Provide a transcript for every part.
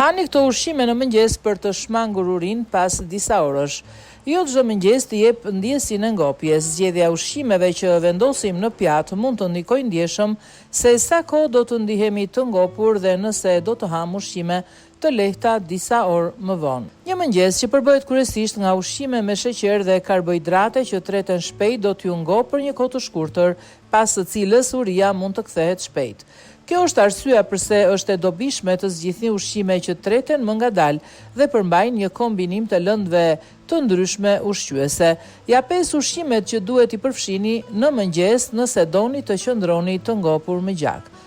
Hani këto ushqime në mëngjes për të shmangur urin pas disa orësh. Jo çdo mëngjes të jep ndjesinë e ngopjes. Zgjedhja e ushqimeve që vendosim në pjatë mund të ndikojë ndjeshëm se sa kohë do të ndihemi të ngopur dhe nëse do të ham ushqime të lehta disa orë më vonë. Një mëngjes që përbëhet kryesisht nga ushqime me sheqer dhe karbohidrate që treten shpejt do t'ju ngopë për një kohë të shkurtër, pas së cilës uria mund të kthehet shpejt. Kjo është arsyeja pse është e dobishme të zgjidhni ushqime që treten më ngadalë dhe përmbajnë një kombinim të lëndëve të ndryshme ushqyese. Ja 5 ushqimet që duhet i përfshini në mëngjes nëse doni të qëndroni të ngopur më gjatë.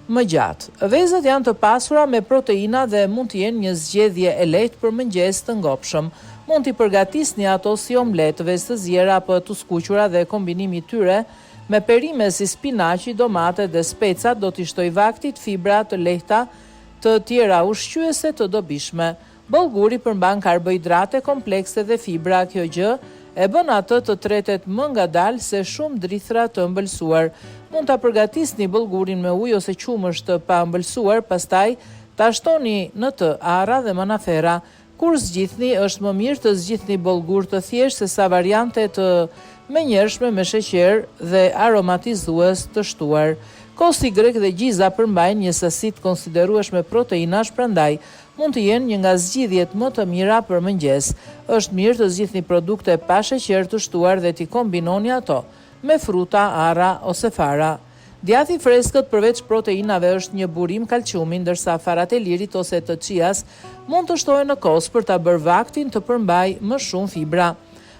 Vezët janë të pasura me proteina dhe mund të jenë një zgjedhje e lehtë për mëngjes të ngopshëm. Mund t'i përgatisni ato si omlet, vezë të ziera apo të skuqura dhe kombinimi i tyre me perime si spinaqi, domate dhe specat do t'i shtoj vaktit fibra të lehta të tjera ushqyese të dobishme. Bollguri përmban karbohidrate komplekse dhe fibra, kjo gjë e bën atë të tretet më ngadalë se shumë drithra të ëmbëlsuar. Mund ta përgatisni bollgurin me ujë ose qumësht të pa ëmbëlsuar, pastaj ta shtoni në të arra dhe manafera. Kur zgjidhni, është më mirë të zgjidhni bollgur të thjeshtë se sa variante të menjëhershme me sheqer dhe aromatizues të shtuar. Kosi grek dhe gjiza përmbajnë një sasi të konsiderueshme proteinash, prandaj mund të jenë një nga zgjidhjet më të mira për mëngjes. Është mirë të zgjidhni produkte pa sheqer të shtuar dhe t'i kombinoni ato me fruta, arra ose fara. Djathi i freskët përveç proteinave është një burim kalciumi, ndërsa farat e lirit ose të chias mund të shtohen në kos për ta bërë vaktin të përmbajë më shumë fibra.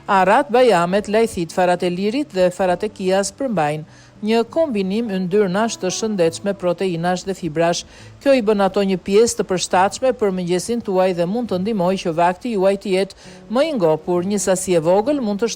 Arrat, bajamet, lajthit, farat e lirit dhe farat e kias përmbajnë një kombinim yndyrnash të shëndetshme proteinash dhe fibrash. Kjo i bën ato një pjesë të përshtatshme për mëngjesin tuaj dhe mund të ndihmojë që vakti juaj të jetë më i ngopur. Një sasi e vogël mund të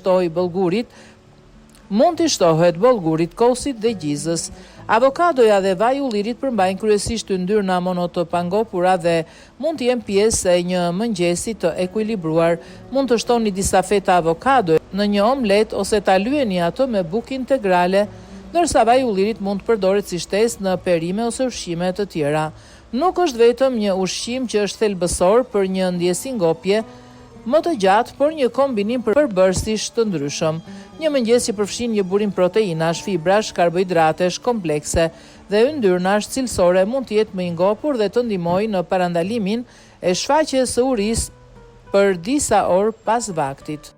shtohet bollgurit, kosit dhe gjizës. Avokadoja dhe vaj ullirit përmbajnë kryesisht yndyrna mono të pangopura dhe mund të jenë pjesë e një mëngjesi të ekuilibruar. Mund të shtoni disa feta avokado në një omlet ose ta lyeni ato me bukë integrale, ndërsa vaj ullirit mund të përdoret si shtesë në perime ose ushqime të tjera. Nuk është vetëm një ushqim që është thelbësor për një ndjesi ngopje më të gjatë, por një kombinim për përbërësish të ndryshëm. Një mëngjes që përfshin një burim proteinash, fibrash, karbohidratesh komplekse dhe yndyrnash cilësore mund të jetë më i ngopur dhe të ndihmojë në parandalimin e shfaqjes së urisë për disa orë pas vaktit.